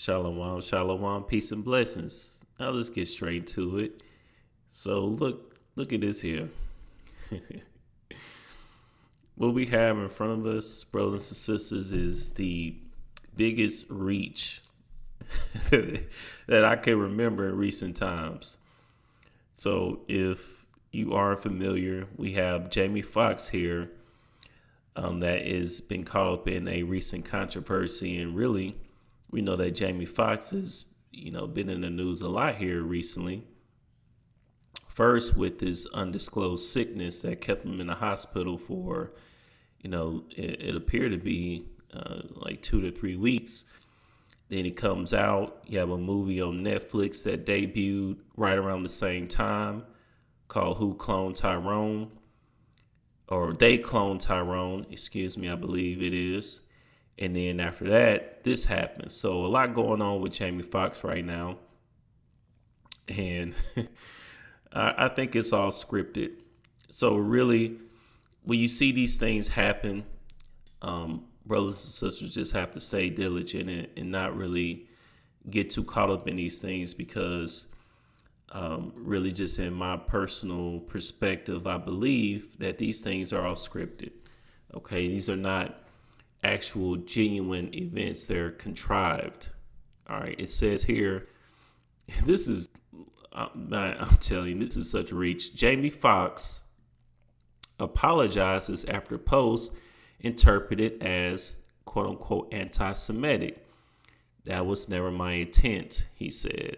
Shalom, shalom, peace and blessings. Now let's get straight to it. So look at this here. What we have in front of us, brothers and sisters, is the biggest reach that I can remember in recent times. So if you are familiar, we have Jamie Foxx here, that has been caught up in a recent controversy, and really, we know that Jamie Foxx has, been in the news a lot here recently. First, with this undisclosed sickness that kept him in the hospital for, it appeared to be like 2 to 3 weeks. Then he comes out. You have a movie on Netflix that debuted right around the same time called Who Cloned Tyrone? Or They Cloned Tyrone, excuse me, I believe it is. And then after that, this happens. So a lot going on with Jamie Foxx right now. And I think it's all scripted. So really, when you see these things happen, brothers and sisters just have to stay diligent and not really get too caught up in these things because really just in my personal perspective, I believe that these things are all scripted. Okay, these are not actual genuine events. They're contrived. All right, it says here, this is, I'm telling you, this is such a reach. Jamie Foxx apologizes after post interpreted as quote unquote anti-Semitic. That was never my intent, he said.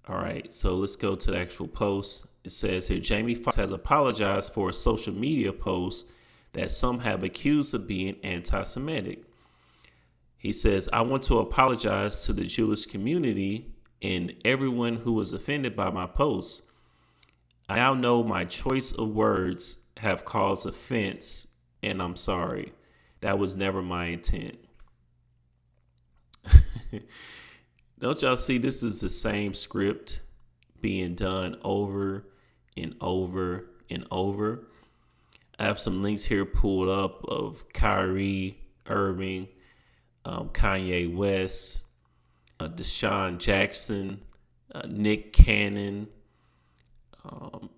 All right, so let's go to the actual post. It says here, Jamie Foxx has apologized for a social media post that some have accused of being anti-Semitic. He says, I want to apologize to the Jewish community and everyone who was offended by my post. I now know my choice of words have caused offense, and I'm sorry. That was never my intent. Don't y'all see this is the same script being done over and over and over? I have some links here pulled up of Kyrie Irving, Kanye West, Deshaun Jackson, Nick Cannon, and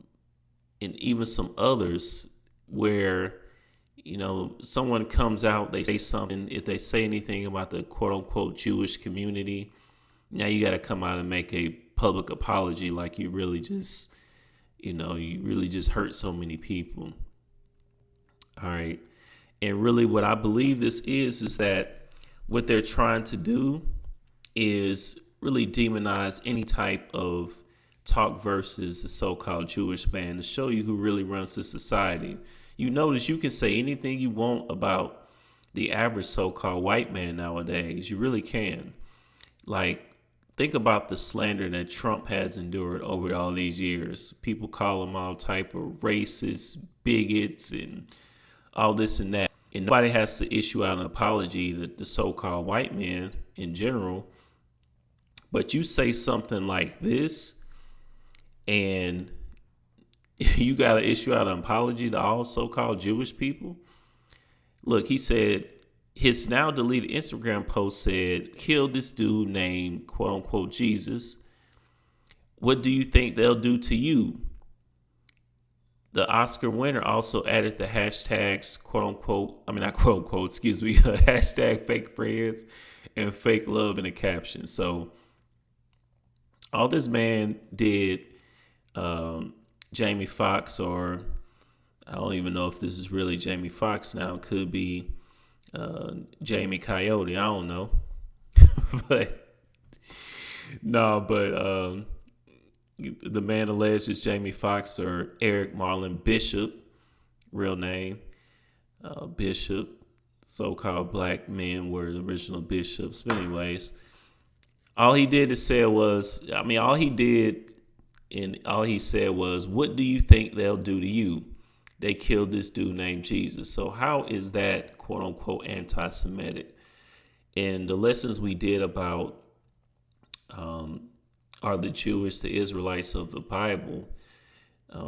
even some others where, someone comes out, they say something. If they say anything about the quote unquote Jewish community, now you got to come out and make a public apology like you really just, you really just hurt so many people. All right. And really what I believe this is that what they're trying to do is really demonize any type of talk versus the so-called Jewish man to show you who really runs the society. You notice you can say anything you want about the average so-called white man nowadays. You really can. Like, think about the slander that Trump has endured over all these years. People call him all type of racist, bigots, and all this and that. And nobody has to issue out an apology to the so-called white man in general. But you say something like this, and you got to issue out an apology to all so-called Jewish people. Look, he said his now deleted Instagram post said, killed this dude named quote unquote Jesus. What do you think they'll do to you? The Oscar winner also added the hashtags quote unquote, not quote unquote, excuse me, hashtag fake friends and fake love in the caption. So all this man did, Jamie Foxx, or I don't even know if this is really Jamie Foxx now. It could be Jamie Coyote. I don't know. but the man alleged is Jamie Foxx, or Eric Marlon Bishop, real name, Bishop. So-called black men were the original bishops. But anyways, all he did is say was, all he did and all he said was, what do you think they'll do to you? They killed this dude named Jesus. So how is that quote unquote anti-Semitic? And the lessons we did about are the Jewish, the Israelites of the Bible,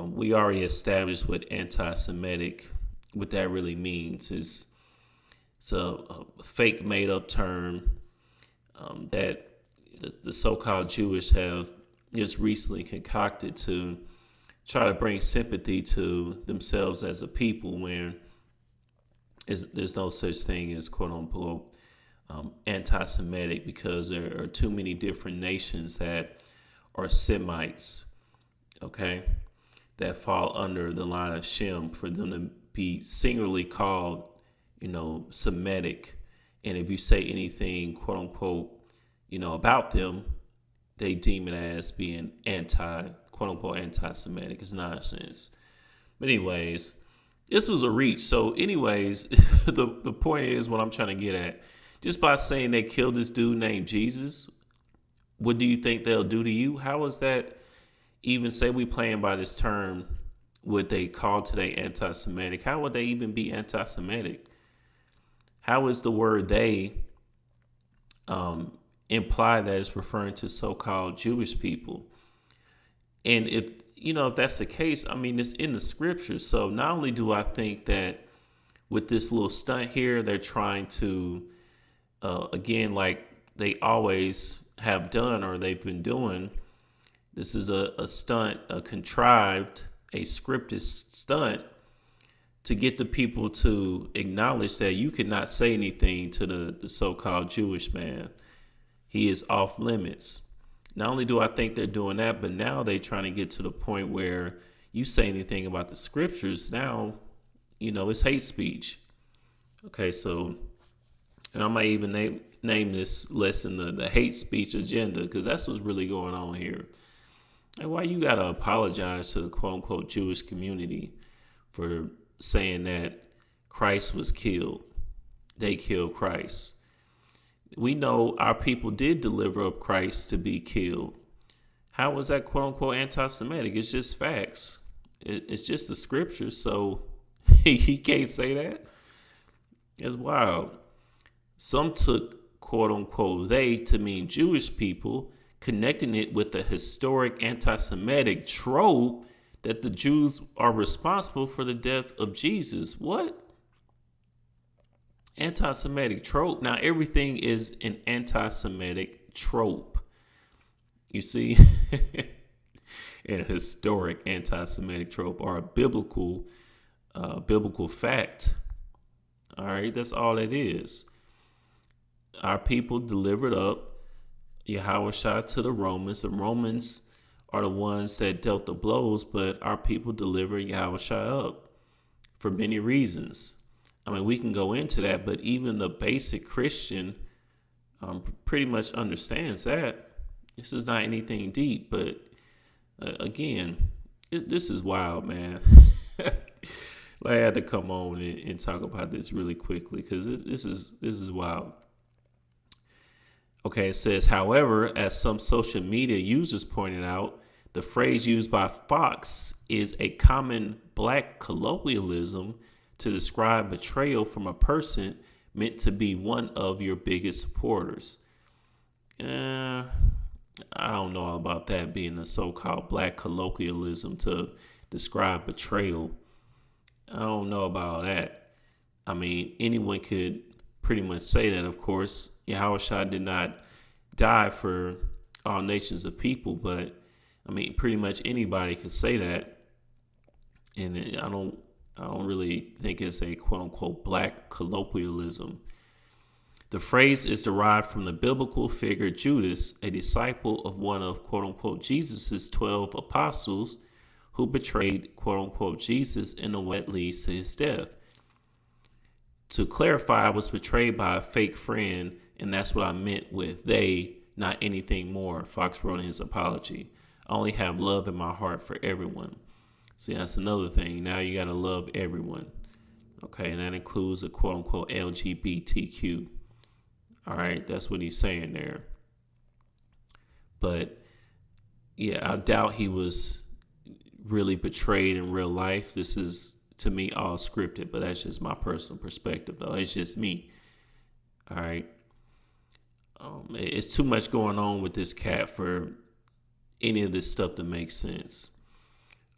we already established what anti-Semitic, what that really means. It's a fake made up term that the so-called Jewish have just recently concocted to try to bring sympathy to themselves as a people, when there's no such thing as quote unquote anti-Semitic, because there are too many different nations that are Semites, okay, that fall under the line of Shem for them to be singularly called, Semitic. And if you say anything, quote unquote, about them, they deem it as being quote unquote, anti-Semitic. It's nonsense. But anyways, this was a reach. So anyways, the point is, what I'm trying to get at, just by saying they killed this dude named Jesus, what do you think they'll do to you? How is that even, say we playing by this term, what they call today anti-Semitic? How would they even be anti-Semitic? How is the word they imply that it's referring to so-called Jewish people? And if that's the case, I mean, it's in the scriptures. So not only do I think that with this little stunt here, they're trying to, again, like they always have done or they've been doing, this is a stunt, a scripted stunt to get the people to acknowledge that you cannot say anything to the so-called Jewish man. He is off limits. Not only do I think they're doing that, but now they're trying to get to the point where you say anything about the scriptures, now, it's hate speech. Okay, so, and I might even name this lesson the hate speech agenda, because that's what's really going on here. And why you got to apologize to the quote unquote Jewish community for saying that Christ was killed? They killed Christ. We know our people did deliver up Christ to be killed. How was that quote unquote anti-Semitic? It's just facts. It's just the scriptures. So he can't say that. It's wild. Some took quote unquote they to mean Jewish people, connecting it with the historic anti-Semitic trope that the Jews are responsible for the death of Jesus. What? Anti-Semitic trope. Now everything is an anti-Semitic trope. You see, a historic anti-Semitic trope, or a biblical fact. All right, that's all it is. Our people delivered up Yahushua to the Romans. The Romans are the ones that dealt the blows, but our people delivered Yahushua up for many reasons. I mean, we can go into that, but even the basic Christian pretty much understands that. This is not anything deep, but again, this is wild, man. I had to come on and talk about this really quickly because this is wild. Okay, it says, however, as some social media users pointed out, the phrase used by FOXX is a common black colloquialism to describe betrayal from a person meant to be one of your biggest supporters. I don't know about that being a so-called black colloquialism to describe betrayal. I don't know about that. I mean, anyone could pretty much say that, of course. Yahushua did not die for all nations of people, but I mean, pretty much anybody could say that. And I don't really think it's a quote unquote black colloquialism. The phrase is derived from the biblical figure Judas, a disciple of one of quote unquote Jesus's 12 apostles, who betrayed quote unquote Jesus in a way that leads to his death. To clarify, I was betrayed by a fake friend, and that's what I meant with they, not anything more, FOXX wrote in his apology. I only have love in my heart for everyone. See, that's another thing. Now you got to love everyone. Okay, and that includes a quote unquote LGBTQ. All right, that's what he's saying there. But yeah, I doubt he was really betrayed in real life. This is, to me, all scripted, but that's just my personal perspective, though. It's just me. All right. It's too much going on with this cat for any of this stuff to make sense.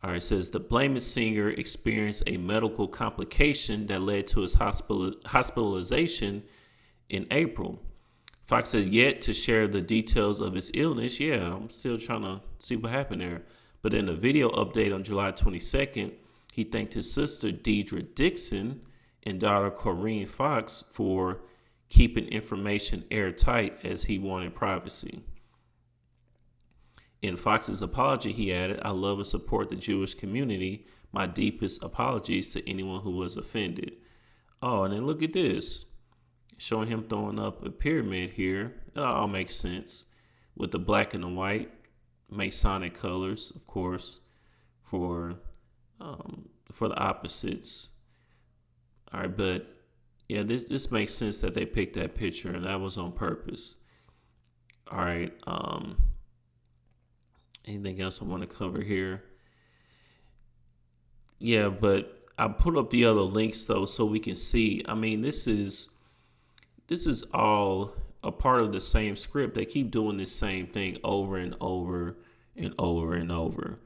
All right, it says the Blame It singer experienced a medical complication that led to his hospitalization in April. Fox said yet to share the details of his illness. Yeah, I'm still trying to see what happened there. But in a video update on July 22nd, he thanked his sister Deidre Dixon and daughter Corrine Fox for keeping information airtight as he wanted privacy. In Fox's apology, he added, "I love and support the Jewish community. My deepest apologies to anyone who was offended." Oh, and then look at this. Showing him throwing up a pyramid here. It all makes sense. With the black and the white, Masonic colors, of course, for the opposites. All right, but yeah, this makes sense that they picked that picture, and that was on purpose. All right. Anything else I want to cover here? Yeah, but I put up the other links though so we can see. I mean, this is all a part of the same script. They keep doing this same thing over and over and over and over.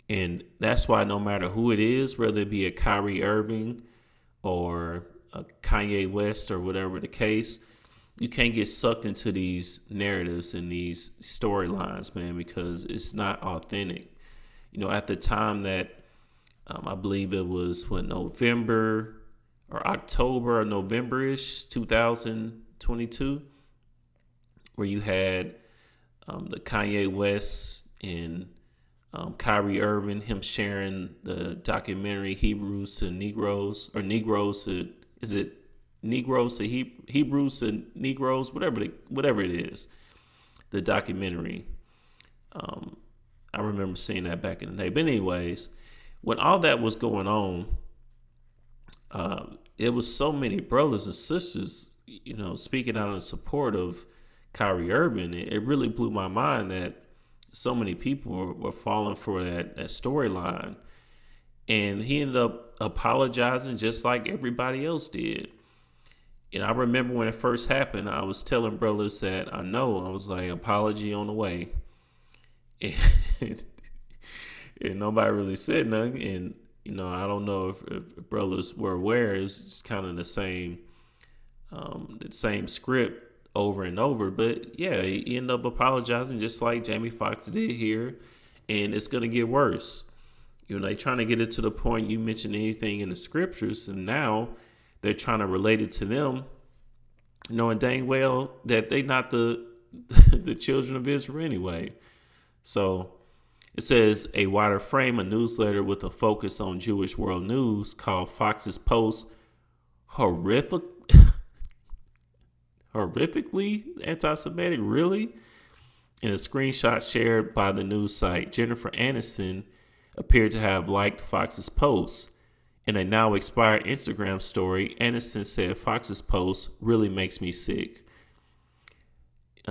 And that's why no matter who it is, whether it be a Kyrie Irving or a Kanye West or whatever the case, you can't get sucked into these narratives and these storylines, man, because it's not authentic. You know, at the time that I believe it was November or October or November-ish 2022, where you had the Kanye West and Kyrie Irving, him sharing the documentary Hebrews to Negroes, or Negroes to, is it Negroes to Hebrews to Negroes, whatever it is, the documentary. I remember seeing that back in the day. But anyways, when all that was going on, it was so many brothers and sisters, you know, speaking out in support of Kyrie Irving. It really blew my mind that so many people were falling for that storyline. And he ended up apologizing just like everybody else did. And I remember when it first happened, I was telling brothers that I was like, apology on the way. And nobody really said nothing. And, you know, I don't know if brothers were aware. It's just kind of the same script over and over. But yeah, he ended up apologizing just like Jamie Foxx did here. And it's going to get worse. You know, they're trying to get it to the point you mention anything in the scriptures, and now they're trying to relate it to them, knowing dang well that they not the the children of Israel anyway. So it says a wider frame, a newsletter with a focus on Jewish world news called FOXX's post horrifically anti-Semitic, really? In a screenshot shared by the news site, Jennifer Aniston appeared to have liked FOXX's post. In a now expired Instagram story, Aniston said FOXX's post really makes me sick.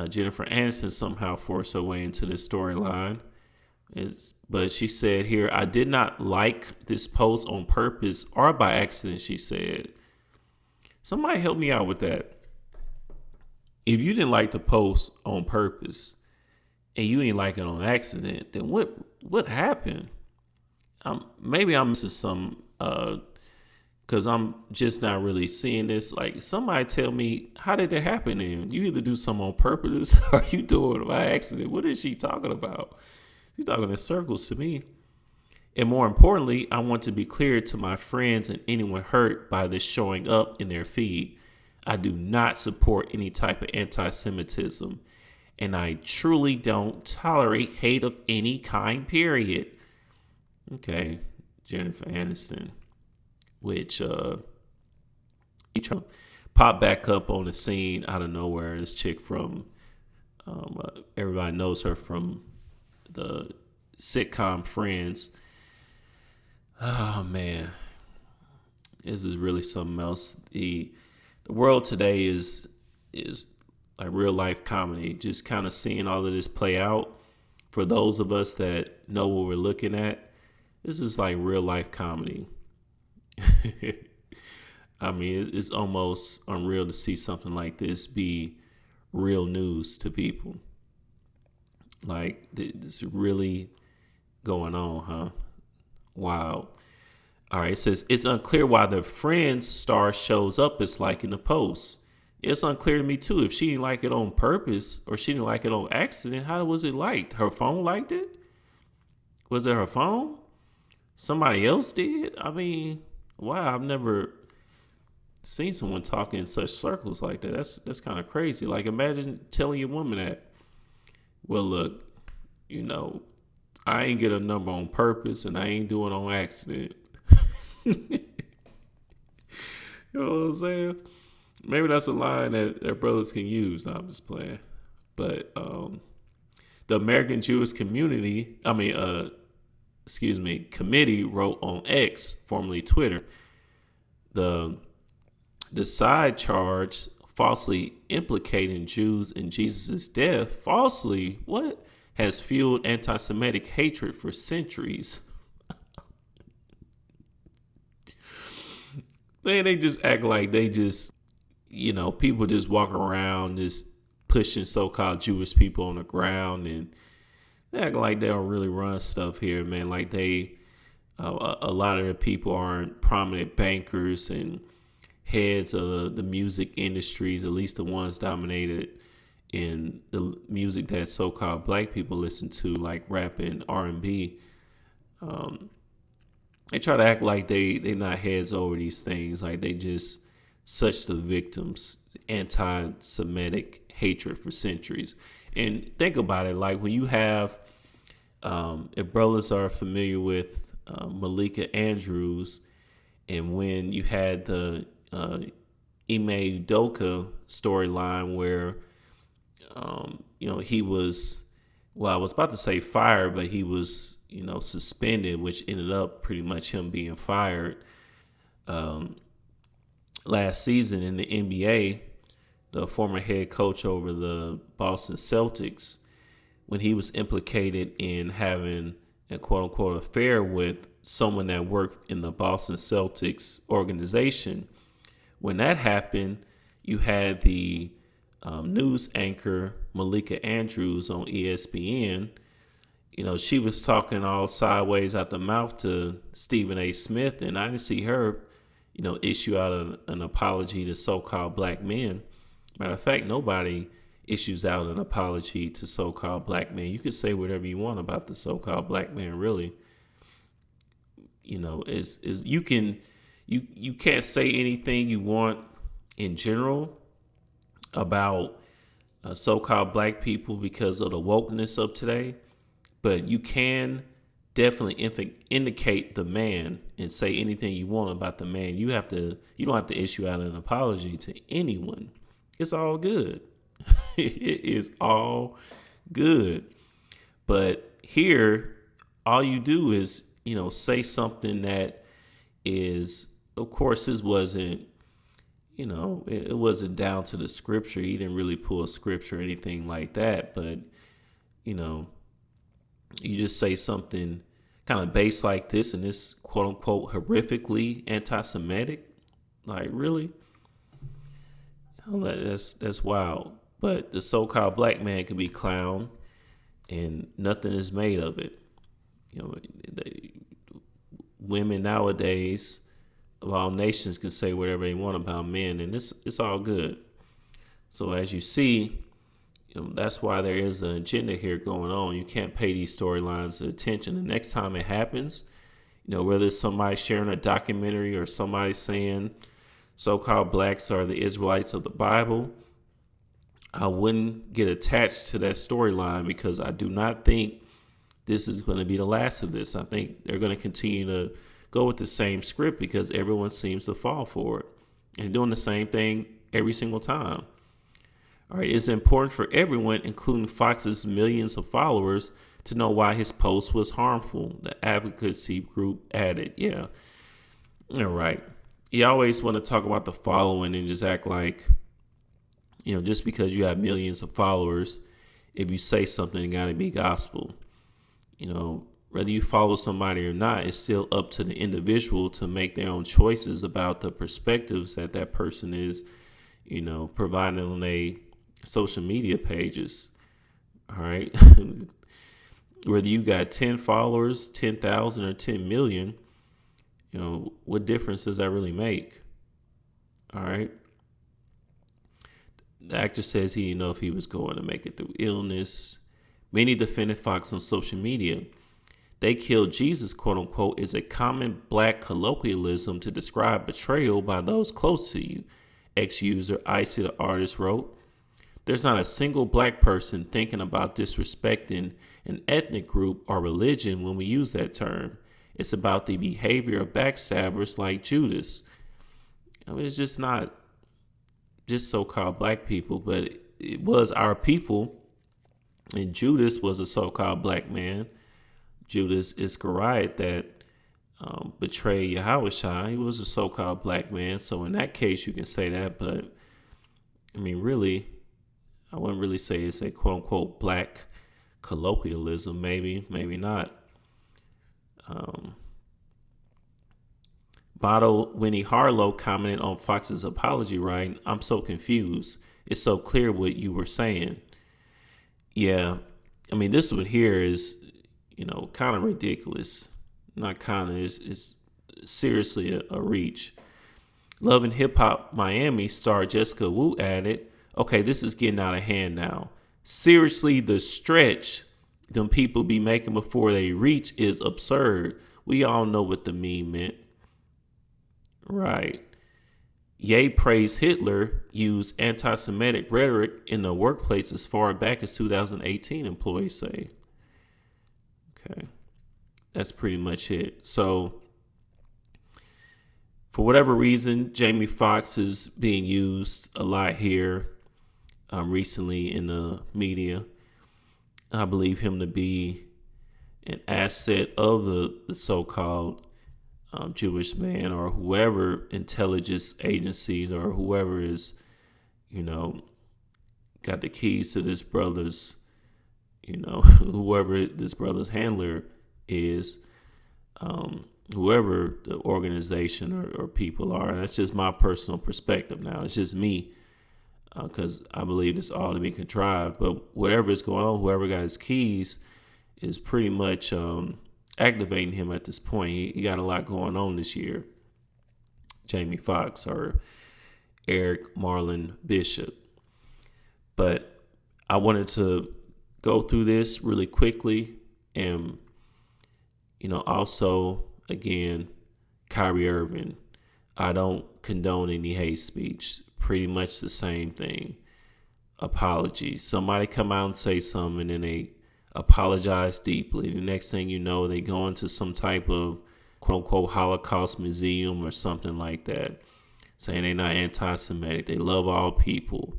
Jennifer Aniston somehow forced her way into this storyline. But she said here, "I did not like this post on purpose or by accident," she said. Somebody help me out with that. If you didn't like the post on purpose and you ain't like it on accident, then what happened? Maybe I'm missing some, because I'm just not really seeing this. Like, somebody tell me, how did that happen then? You either do something on purpose or you do it by accident. What is she talking about? She's talking in circles to me. And more importantly, I want to be clear to my friends and anyone hurt by this showing up in their feed. I do not support any type of anti-Semitism, and I truly don't tolerate hate of any kind, period. Okay, Jennifer Aniston, which he popped back up on the scene out of nowhere. This chick from, everybody knows her from the sitcom Friends. Oh man, this is really something else. The world today is like real life comedy. Just kind of seeing all of this play out. For those of us that know what we're looking at, this is like real life comedy. I mean, it's almost unreal to see something like this be real news to people. Like, this is really going on, huh? Wow. All right, it says, it's unclear why the Friends star shows up as like in the post. It's unclear to me too. If she didn't like it on purpose or she didn't like it on accident, how was it liked? Her phone liked it? Was it her phone? Somebody else did? I mean, wow, I've never seen someone talk in such circles like that. That's kind of crazy. Like, imagine telling your woman that, well, look, you know, I ain't get a number on purpose and I ain't doing it on accident. You know what I'm saying? Maybe that's a line that brothers can use. No, I'm just playing. But the American Jewish committee wrote on X, formerly Twitter, the side charge falsely implicating Jews in Jesus' death, falsely, what? Has fueled anti-Semitic hatred for centuries. They just act like they just, people just walk around just pushing so-called Jewish people on the ground, and they act like they don't really run stuff here, man. Like a lot of the people aren't prominent bankers and heads of the music industries, at least the ones dominated in the music that so-called black people listen to, like rap and R&B. They try to act like they not heads over these things, like they just such the victims, anti-Semitic hatred for centuries. And think about it, like when you have, if brothers are familiar with Malika Andrews, and when you had the Ime Udoka storyline where, he was, well, I was about to say fired, but he was, suspended, which ended up pretty much him being fired. Last season in the NBA, the former head coach over the Boston Celtics, when he was implicated in having a quote unquote affair with someone that worked in the Boston Celtics organization, when that happened, you had the news anchor Malika Andrews on ESPN. She was talking all sideways out the mouth to Stephen A. Smith, and I didn't see her, issue out an apology to so-called black men. Matter of fact, nobody issues out an apology to so-called black men. You can say whatever you want about the so-called black man, really. Is you can't say anything you want in general about so-called black people because of the wokeness of today, but you can definitely indicate the man and say anything you want about the man. You don't have to issue out an apology to anyone. It's all good. It is all good. But here, all you do is, say something that is, of course, this wasn't, it wasn't down to the scripture. He didn't really pull a scripture or anything like that. But, you just say something kind of based like this, and it's quote unquote horrifically anti-Semitic. Like, really? That's wild. But the so-called black man can be clowned, and nothing is made of it. Women nowadays of all nations can say whatever they want about men, and it's all good. So as you see, that's why there is an agenda here going on. You can't pay these storylines attention. The next time it happens, whether it's somebody sharing a documentary or somebody saying so-called blacks are the Israelites of the Bible, I wouldn't get attached to that storyline, because I do not think this is going to be the last of this. I think they're going to continue to go with the same script because everyone seems to fall for it and doing the same thing every single time. All right, it's important for everyone, including Fox's millions of followers, to know why his post was harmful, the advocacy group added. Yeah. All right. You always want to talk about the following and just act like, just because you have millions of followers, if you say something, it got to be gospel. Whether you follow somebody or not, it's still up to the individual to make their own choices about the perspectives that person is, providing on their social media pages. All right. Whether you got 10 followers, 10,000 or 10 million, what difference does that really make? All right. The actor says he didn't know if he was going to make it through illness. Many defended Fox on social media. They killed Jesus, quote unquote, is a common black colloquialism to describe betrayal by those close to you, ex-user Icy the artist wrote. There's not a single black person thinking about disrespecting an ethnic group or religion when we use that term. It's about the behavior of backstabbers like Judas. I mean, it's just not just so-called black people, but it was our people. And Judas was a so-called black man. Judas Iscariot that betrayed Yahushua. He was a so-called black man. So in that case, you can say that. But I mean, really, I wouldn't really say it's a quote-unquote black colloquialism. Maybe, maybe not. Bottle Winnie Harlow commented on Fox's apology, writing, "I'm so confused. It's so clear what you were saying." Yeah, I mean, this one here is, kind of ridiculous. Not kind of, it's seriously a reach. Love and Hip Hop Miami star Jessica Wu added, "Okay, this is getting out of hand now. Seriously, the stretch them people be making before they reach is absurd. We all know what the meme meant." Right. Ye praised Hitler used anti-Semitic rhetoric in the workplace as far back as 2018, employees say. Okay. That's pretty much it. So, for whatever reason, Jamie Foxx is being used a lot here recently in the media. I believe him to be an asset of the so-called Jewish man, or whoever intelligence agencies or whoever is, got the keys to this brother's, whoever this brother's handler is, whoever the organization or people are. That's just my personal perspective now. It's just me, because I believe it's all to be contrived. But whatever is going on, whoever got his keys is pretty much activating him at this point. He got a lot going on this year. Jamie Foxx or Eric Marlon Bishop. But I wanted to go through this really quickly. And, also, again, Kyrie Irving. I don't condone any hate speech. Pretty much the same thing. Apology. Somebody come out and say something and then they apologize deeply. The next thing you know, they go into some type of quote unquote Holocaust museum or something like that, saying they're not anti-Semitic, they love all people.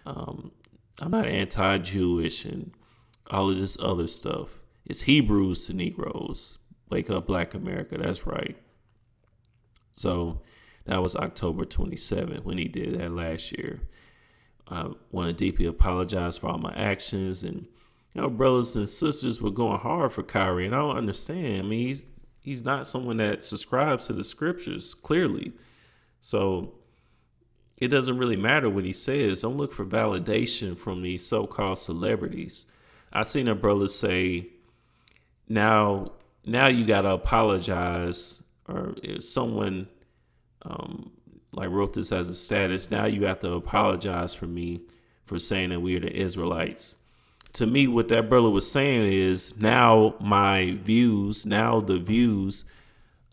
I'm not anti-Jewish and all of this other stuff. It's Hebrews to Negroes. Wake up, Black America. That's right. So that was October 27th when he did that last year. I want to deeply apologize for all my actions. And brothers and sisters were going hard for Kyrie, and I don't understand. I mean, he's not someone that subscribes to the scriptures, clearly. So it doesn't really matter what he says. Don't look for validation from these so-called celebrities. I've seen a brother say, now you got to apologize, or if someone wrote this as a status, now you have to apologize for me for saying that we are the Israelites. To me, what that brother was saying is now the views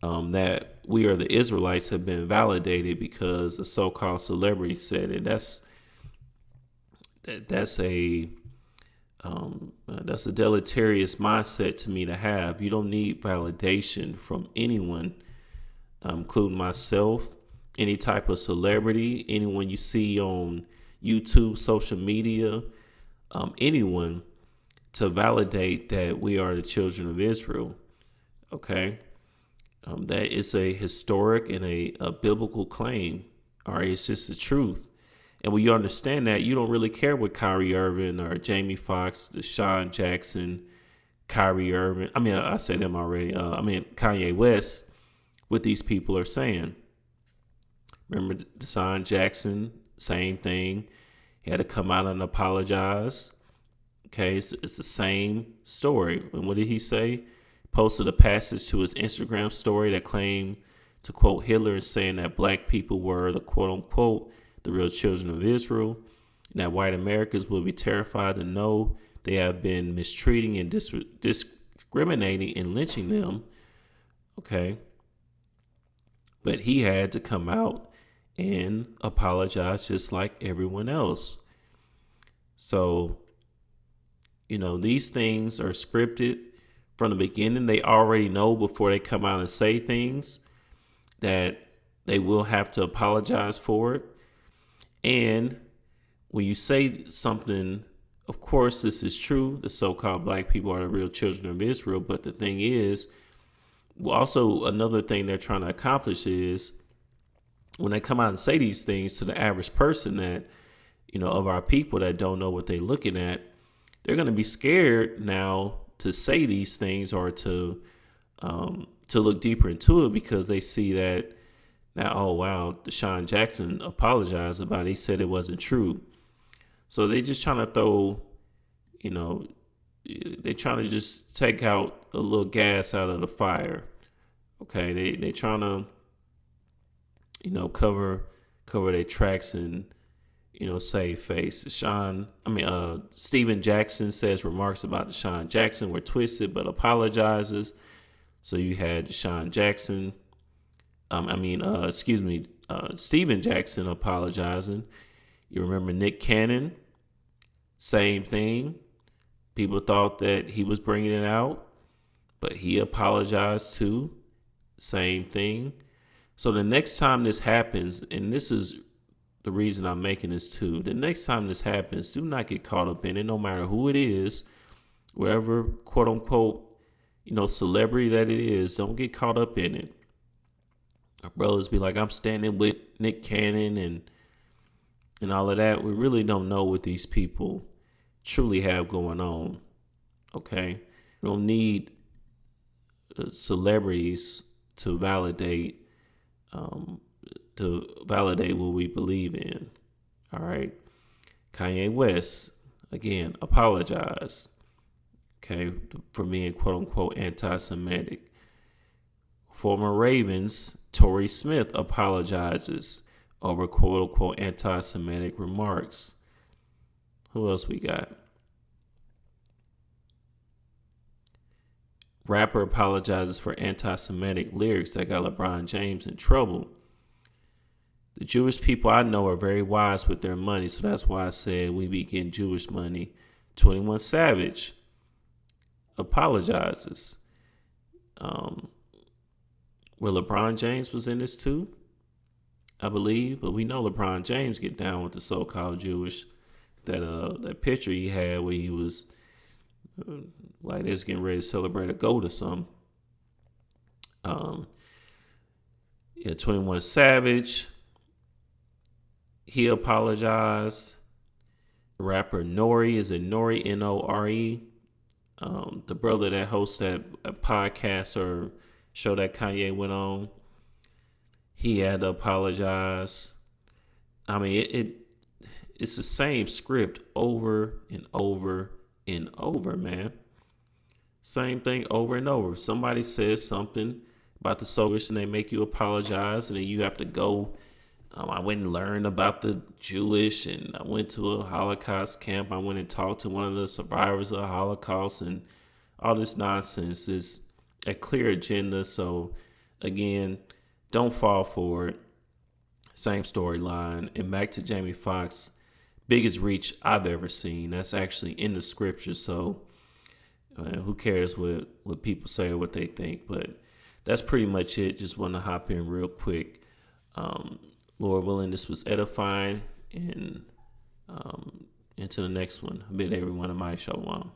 that we are the Israelites have been validated because a so-called celebrity said it. That's a deleterious mindset to me to have. You don't need validation from anyone, including myself, any type of celebrity, anyone you see on YouTube, social media, anyone, to validate that we are the children of Israel. Okay. That is a historic and a biblical claim. All right. It's just the truth. And when you understand that, you don't really care what Kyrie Irving or Jamie Foxx, Deshaun Jackson, Kyrie Irving. I mean, I said them already. Kanye West, what these people are saying. Remember Deshaun Jackson, same thing. He had to come out and apologize. Okay, it's the same story. And what did he say? Posted a passage to his Instagram story that claimed to quote Hitler and saying that black people were the quote unquote the real children of Israel. that white Americans will be terrified to know they have been mistreating and discriminating and lynching them. Okay. But he had to come out and apologize just like everyone else. So, these things are scripted from the beginning. They already know before they come out and say things that they will have to apologize for it. And when you say something, of course, this is true. The so-called black people are the real children of Israel. But the thing is, also another thing they're trying to accomplish is when they come out and say these things to the average person that, of our people that don't know what they're looking at, they're going to be scared now to say these things or to look deeper into it, because they see that now, oh, wow, Deshaun Jackson apologized about it. He said it wasn't true. So they just trying to throw, they trying to just take out a little gas out of the fire. Okay, they trying to, cover their tracks and, save face. Steven Jackson says remarks about Deshaun Jackson were twisted but apologizes. So you had Deshaun Jackson. Steven Jackson apologizing. You remember Nick Cannon, same thing. People thought that he was bringing it out, but he apologized too. Same thing. So the next time this happens, and this is the reason I'm making this too, the next time this happens, do not get caught up in it, no matter who it is, wherever, quote unquote, celebrity that it is, don't get caught up in it. Our brothers be like, I'm standing with Nick Cannon and all of that. We really don't know what these people truly have going on. Okay? We don't need celebrities to validate what we believe in. All right? Kanye West, again, apologize. Okay? For being quote unquote anti-Semitic. Former Ravens, Torrey Smith apologizes over quote unquote anti-Semitic remarks. Who else we got? Rapper apologizes for anti-Semitic lyrics that got LeBron James in trouble. The Jewish people I know are very wise with their money, so that's why I said we be getting Jewish money. 21 Savage apologizes. Where LeBron James was in this too, I believe, but we know LeBron James get down with the so-called Jewish. That picture he had where he was like this, getting ready to celebrate a goat or something. 21 Savage, he apologized. Rapper Nori, is it Nori, Nore? The brother that hosts that podcast or show that Kanye went on, he had to apologize. I mean, it's the same script over and over and over, man. Same thing over and over. If somebody says something about the soldiers and they make you apologize, and then you have to go. I went and learned about the Jewish, and I went to a Holocaust camp. I went and talked to one of the survivors of the Holocaust, and all this nonsense is a clear agenda. So again, don't fall for it. Same storyline. And back to Jamie Foxx, biggest reach I've ever seen. That's actually in the scripture. So who cares what people say or what they think? But that's pretty much it. Just want to hop in real quick. Lord willing, this was edifying. And into the next one. I bid everyone a mighty shalom.